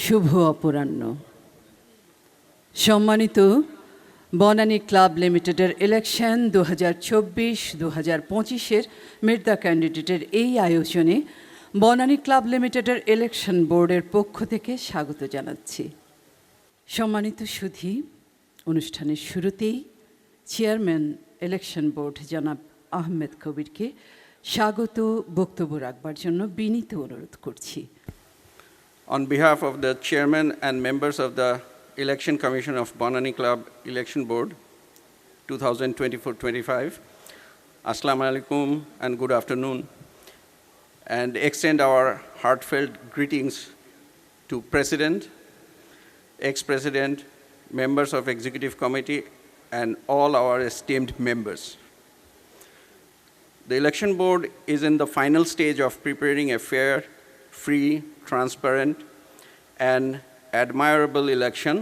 শুভ অপরাহ্ন। সম্মানিত বনানী ক্লাব লিমিটেডের election 2024-2025 meet the ক্যান্ডিডেটের এই আয়োজনে বনানী ক্লাব লিমিটেডের ইলেকশন বোর্ডের পক্ষ থেকে স্বাগত জানাচ্ছি। সম্মানিত সুধী, অনুষ্ঠানের শুরুতেই চেয়ারম্যান ইলেকশন বোর্ড জনাব আহমেদ কবিরকে স্বাগত বক্তব্য রাখবার জন্য বিনীত অনুরোধ করছি। On behalf of the chairman and members of the Election Commission of Bonani Club Election Board 2024-25, Assalamu alaikum and good afternoon, and extend our heartfelt greetings to President, ex-President, members of Executive Committee, and all our esteemed members. The Election Board is in the final stage of preparing a fair, free, transparent, and admirable election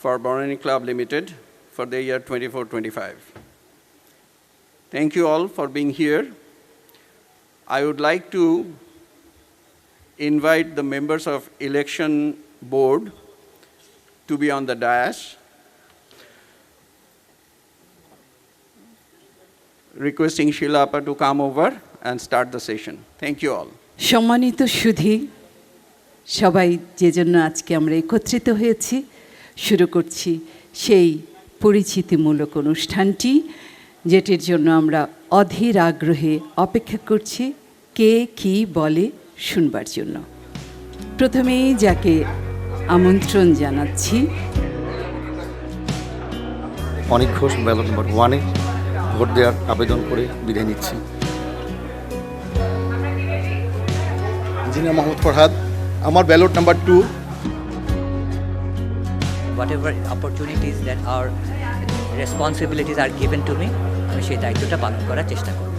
for Bonani Club Limited for the year 24-25. Thank you all for being here. I would like to invite the members of Election Board to be on the dais. Requesting Sheila Appa to come over and start the session. Thank you all. সম্মানিত সুধী, সবাই যে জন্য আজকে আমরা একত্রিত হয়েছি, শুরু করছি সেই পরিচিতিমূলক অনুষ্ঠানটি, যেটির জন্য আমরা অধীর আগ্রহে অপেক্ষা করছি কে কি বলে শুনবার জন্য। প্রথমেই যাকে আমন্ত্রণ জানাচ্ছি, অনেক ঘোষ, ব্যালট নম্বর 1-এ ভোট দেওয়ার আবেদন করে বিদায় নিচ্ছি। ইঞ্জিনিয়ার মোহাম্মদ ফরহাদ, আমার ballot number 2। Whatever opportunities that our responsibilities are given to me, আমি সেই দায়িত্বটা পালন করার চেষ্টা করব।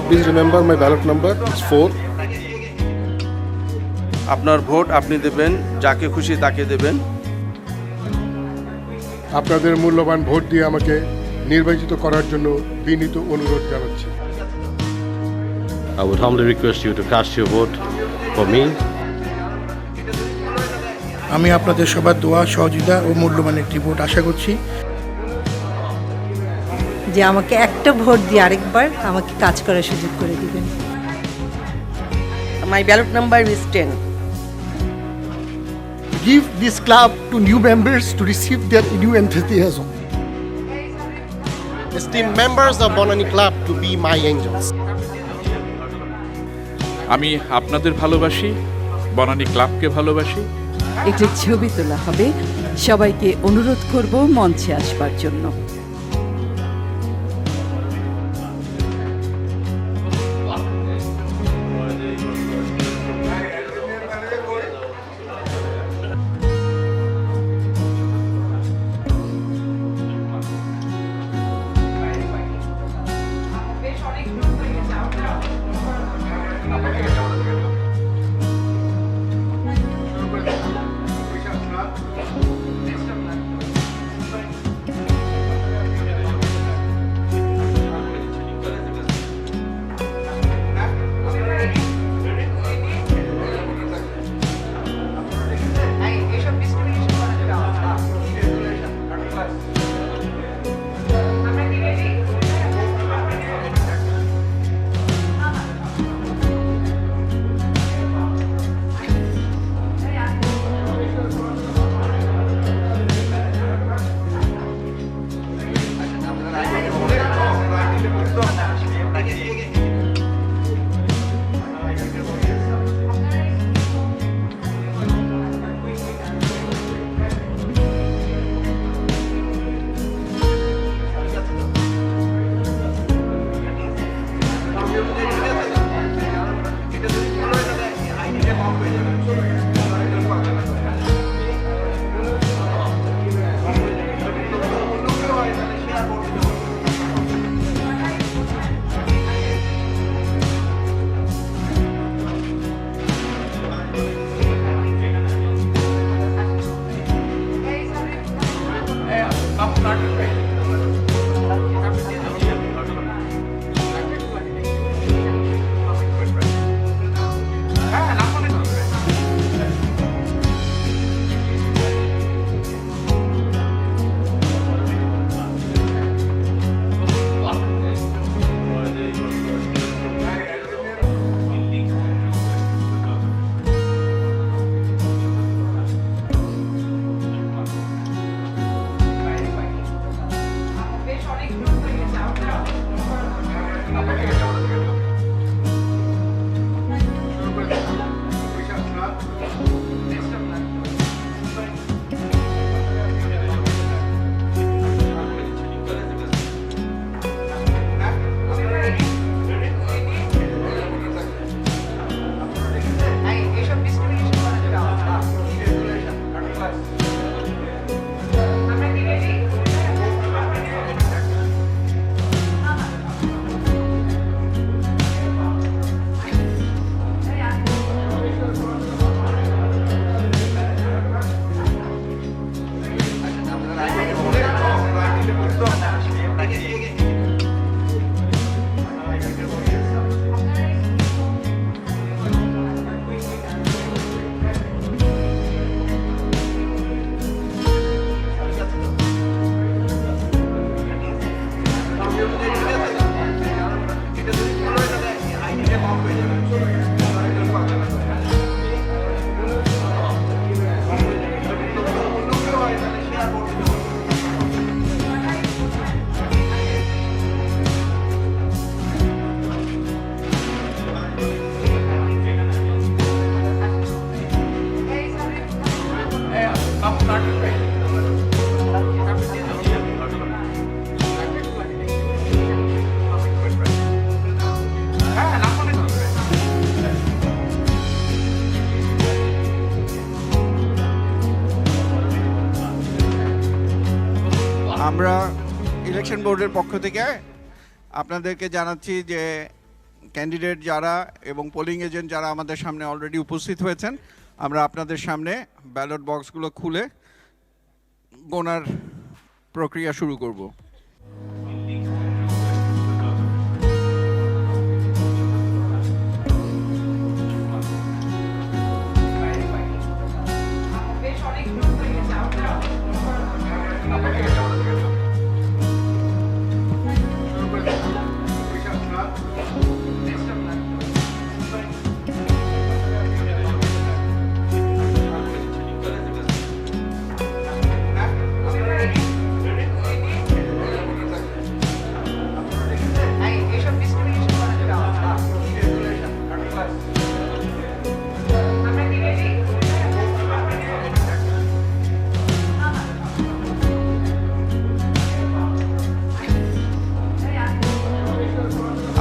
Please remember my ballot number is 4। আপনার ভোট আপনি দেবেন, যাকে খুশি তাকে দেবেন। আপনাদের মূল্যবান ভোট দিয়ে আমাকে নির্বাচিত করার জন্য বিনীত অনুরোধ জানাচ্ছি। I would humbly request you to cast your vote for me. আমি আপনাদের সবার দোয়া, সহযোগিতা ও মূল্যবান একটি ভোট আশা করছি। যে আমাকে একটা ভোট দিয়ে আরেকবার আমাকে কাজ করার সুযোগ করে দিবেন। My ballot number is 10. Give this club to new members to receive their new enthusiasm. Esteemed members of Bonani Club to be my angels. আমি আপনাদের ভালোবাসি, বনানী ক্লাবকে ভালোবাসি। একটি ছবি তোলা হবে, সবাইকে অনুরোধ করব মঞ্চে আসবার জন্য। আমরা ইলেকশন বোর্ডের পক্ষ থেকে আপনাদেরকে জানাচ্ছি যে ক্যান্ডিডেট যারা এবং পোলিং এজেন্ট যারা আমাদের সামনে অলরেডি উপস্থিত হয়েছেন, আমরা আপনাদের সামনে ব্যালট বক্সগুলো খুলে গোনার প্রক্রিয়া শুরু করব।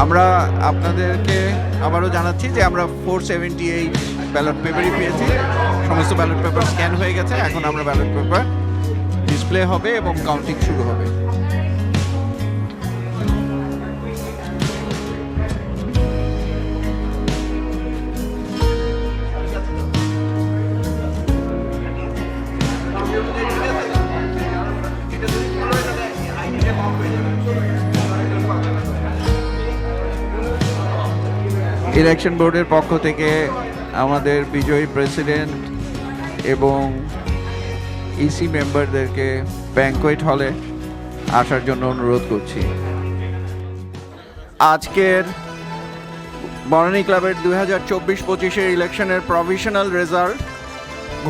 আমরা আপনাদেরকে আবারও জানাচ্ছি যে আমরা 478 ব্যালট পেপারই পেয়েছি। সমস্ত ব্যালট পেপার স্ক্যান হয়ে গেছে। এখন আমরা ব্যালট পেপার ডিসপ্লে হবে এবং কাউন্টিং শুরু হবে। ইলেকশন বোর্ডের পক্ষ থেকে আমাদের বিজয়ী প্রেসিডেন্ট এবং ইসি মেম্বারদেরকে ব্যাংকোয়েট হলে আসার জন্য অনুরোধ করছি। আজকের বনানী ক্লাবের 2024-25 ইলেকশনের প্রভিশনাল রেজাল্ট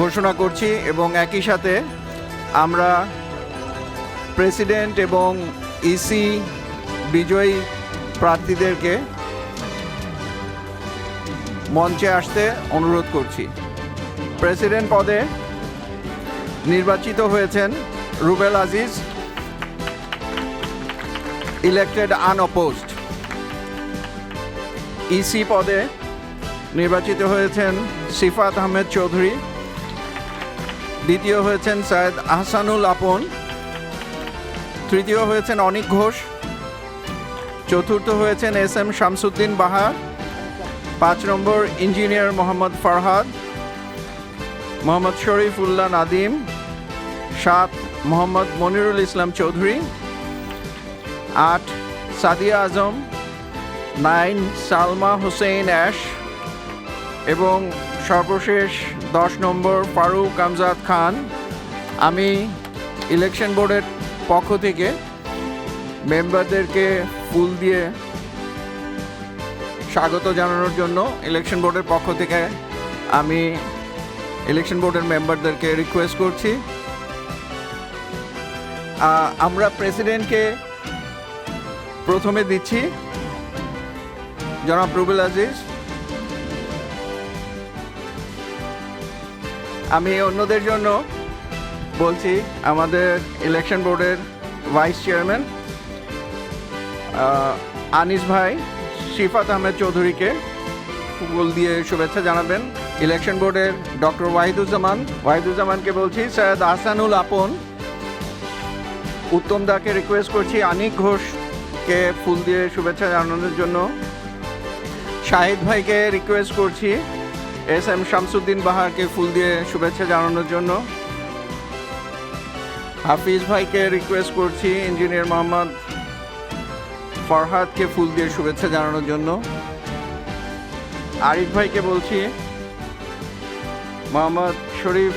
ঘোষণা করছি এবং একই সাথে আমরা প্রেসিডেন্ট এবং ইসি বিজয়ী প্রার্থীদেরকে মঞ্চে আসতে অনুরোধ করছি। প্রেসিডেন্ট পদে নির্বাচিত হয়েছেন রুবেল আজিজ, ইলেক্টেড আনঅপোজড। ইসি পদে নির্বাচিত হয়েছেন সিফাত আহমেদ চৌধুরী, দ্বিতীয় হয়েছেন সৈয়দ আহসানুল আপন, তৃতীয় হয়েছেন অনিক ঘোষ, চতুর্থ হয়েছেন SM শামসুদ্দিন বাহা, 5 নম্বর ইঞ্জিনিয়ার মোহাম্মদ ফরহাদ, মোহাম্মদ শরীফুল্লাহ নাদিম, 7 মোহাম্মদ মনিরুল ইসলাম চৌধুরী, 8 সাদিয়া আজম, 9 সালমা হুসেইন অ্যাশ এবং সর্বশেষ 10 নম্বর ফারুক আমজাদ খান। আমি ইলেকশন বোর্ডের পক্ষ থেকে মেম্বারদেরকে ফুল দিয়ে স্বাগত জানানোর জন্য ইলেকশন বোর্ডের পক্ষ থেকে আমি ইলেকশন বোর্ডের মেম্বারদেরকে রিকোয়েস্ট করছি। আমরা প্রেসিডেন্টকে প্রথমে দিচ্ছি জনাব রুবেল আজিজ। আমি অন্যদের জন্য বলছি আমাদের ইলেকশন বোর্ডের ভাইস চেয়ারম্যান আনিস ভাই সিফাত আহমেদ চৌধুরীকে ফুল দিয়ে শুভেচ্ছা জানাবেন। ইলেকশন বোর্ডের ডক্টর ওয়াহিদুজ্জামানকে বলছি, সৈয়দ আহসানুল আপন, উত্তম দাকে রিকোয়েস্ট করছি অনিক ঘোষকে ফুল দিয়ে শুভেচ্ছা জানানোর জন্য। শাহিদ ভাইকে রিকোয়েস্ট করছি SM শামসুদ্দিন বাহারকে ফুল দিয়ে শুভেচ্ছা জানানোর জন্য। হাফিজ ভাইকে রিকোয়েস্ট করছি ইঞ্জিনিয়ার মোহাম্মদ ফরহাদকে ফুল দিয়ে শুভেচ্ছা জানানোর জন্য। আরিফ ভাইকে বলছি মোহাম্মদ শরীফ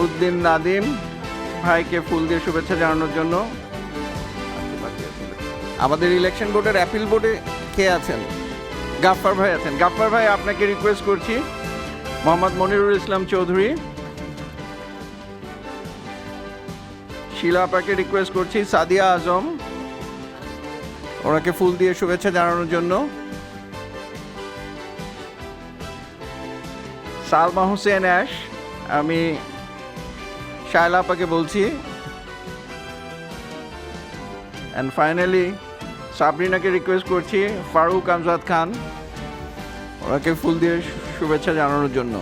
উদ্দিন নাদিম ভাইকে ফুল দিয়ে শুভেচ্ছা জানানোর জন্য। আমাদের ইলেকশন বোর্ডের অ্যাপিল বোর্ডে কে আছেন? গাফফার ভাই আছেন। গাফফার ভাই আপনাকে রিকোয়েস্ট করছি মোহাম্মদ মনিরুল ইসলাম চৌধুরী। শিলা আপাকে রিকোয়েস্ট করছি সাদিয়া আজম, ওনাকে ফুল দিয়ে শুভেচ্ছা জানানোর জন্য। সালমা হুসেন অ্যাশ, আমি শায়লা আপাকে বলছি। অ্যান্ড ফাইনালি সাবরিনাকে রিকোয়েস্ট করছি ফারুক আমজাদ খান, ওনাকে ফুল দিয়ে শুভেচ্ছা জানানোর জন্য।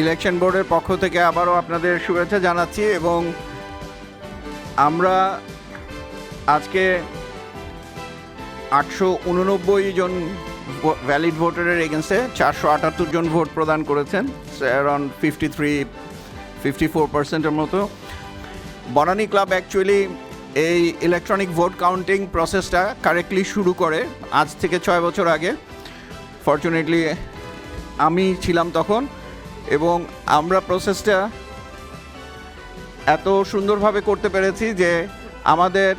ইলেকশন বোর্ডের পক্ষ থেকে আবারও আপনাদের শুভেচ্ছা জানাচ্ছি এবং আমরা আজকে 889 জন ভ্যালিড ভোটারের এগেনস্টে 478 জন ভোট প্রদান করেছেন, অ্যারাউন্ড 54%-এর মতো। বনানী ক্লাব অ্যাকচুয়ালি এই ইলেকট্রনিক ভোট কাউন্টিং প্রসেসটা কারেক্টলি শুরু করে আজ থেকে 6 বছর আগে। ফরচুনেটলি আমি ছিলাম তখন, এবং আমরা প্রসেসটা এত সুন্দরভাবে করতে পেরেছি যে আমাদের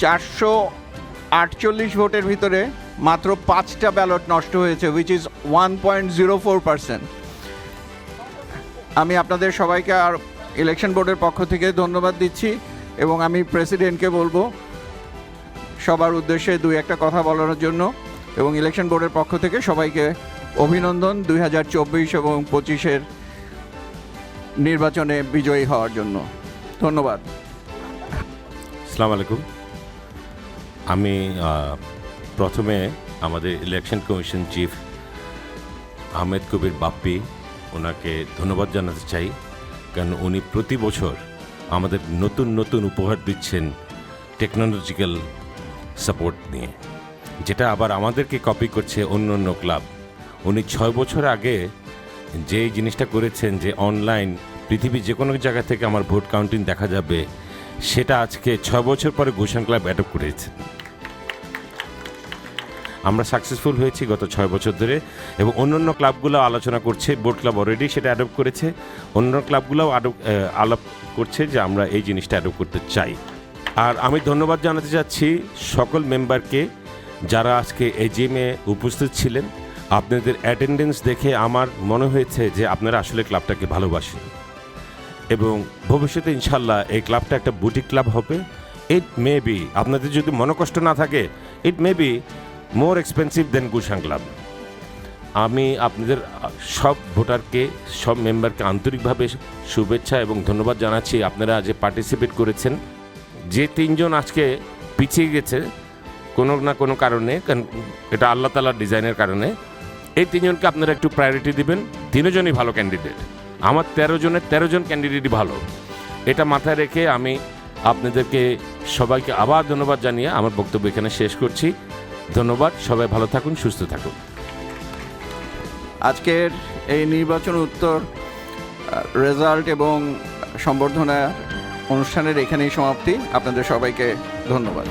448 ভোটের ভিতরে মাত্র 5টা ব্যালট নষ্ট হয়েছে, উইচ ইজ 1.04%। আমি আপনাদের সবাইকে আর ইলেকশন বোর্ডের পক্ষ থেকে ধন্যবাদ দিচ্ছি, এবং আমি প্রেসিডেন্টকে বলবো সবার উদ্দেশ্যে 2-1 কথা বলার জন্য, এবং ইলেকশন বোর্ডের পক্ষ থেকে সবাইকে অভিনন্দন 2024 এবং 25-এর নির্বাচনে বিজয়ী হওয়ার জন্য। ধন্যবাদ। আসসালামু আলাইকুম। আমি প্রথমে আমাদের ইলেকশন কমিশন চিফ আহমেদ কবির বাপ্পি, ওনাকে ধন্যবাদ জানাতে চাই, কারণ উনি প্রতি বছর আমাদের নতুন নতুন উপহার দিচ্ছেন টেকনোলজিক্যাল সাপোর্ট নিয়ে, যেটা আবার আমাদেরকে কপি করছে অন্য অন্য ক্লাব। উনি 6 বছর আগে যে জিনিসটা করেছেন যে অনলাইন পৃথিবীর যে কোনো জায়গা থেকে আমার ভোট কাউন্টিং দেখা যাবে, সেটা আজকে 6 বছর পরে গুলশান ক্লাব অ্যাডপ্ট করেছে। আমরা সাকসেসফুল হয়েছি গত 6 বছর ধরে, এবং অন্যান্য ক্লাবগুলো আলোচনা করছে, বোর্ড ক্লাব অলরেডি সেটা অ্যাডপ্ট করেছে, অন্য ক্লাবগুলোও আলাপ করছে যে আমরা এই জিনিসটা অ্যাডপ্ট করতে চাই। আর আমি ধন্যবাদ জানাতে চাচ্ছি সকল মেম্বারকে যারা আজকে এজিএমে উপস্থিত ছিলেন। আপনাদের অ্যাটেন্ডেন্স দেখে আমার মনে হয়েছে যে আপনারা আসলে ক্লাবটাকে ভালোবাসেন, এবং ভবিষ্যতে ইনশাল্লাহ এই ক্লাবটা একটা বুটিক ক্লাব হবে। ইট মে বি, আপনাদের যদি মনোকষ্ট না থাকে, it may be more expensive than Gulshan club. আমি আপনাদের সব ভোটারকে, সব মেম্বারকে আন্তরিকভাবে শুভেচ্ছা এবং ধন্যবাদ জানাচ্ছি। আপনারা যে পার্টিসিপেট করেছেন, যে 3 জন আজকে পিছিয়ে গেছে কোনো না কোনো কারণে, কারণ এটা আল্লাহ তাআলার ডিজাইনের কারণে, এই 3 জনকে আপনারা একটু প্রায়োরিটি দিবেন। 3 জনই ভালো ক্যান্ডিডেট, আমার 13 জনের 13 জন ক্যান্ডিডেটই ভালো। এটা মাথায় রেখে আমি আপনাদেরকে সবাইকে আবার ধন্যবাদ জানিয়ে আমার বক্তব্য এখানে শেষ করছি। ধন্যবাদ, সবাই ভালো থাকুন, সুস্থ থাকুন। আজকের এই নির্বাচন উত্তর রেজাল্ট এবং সম্বর্ধনা অনুষ্ঠানের এখানেই সমাপ্তি। আপনাদের সবাইকে ধন্যবাদ।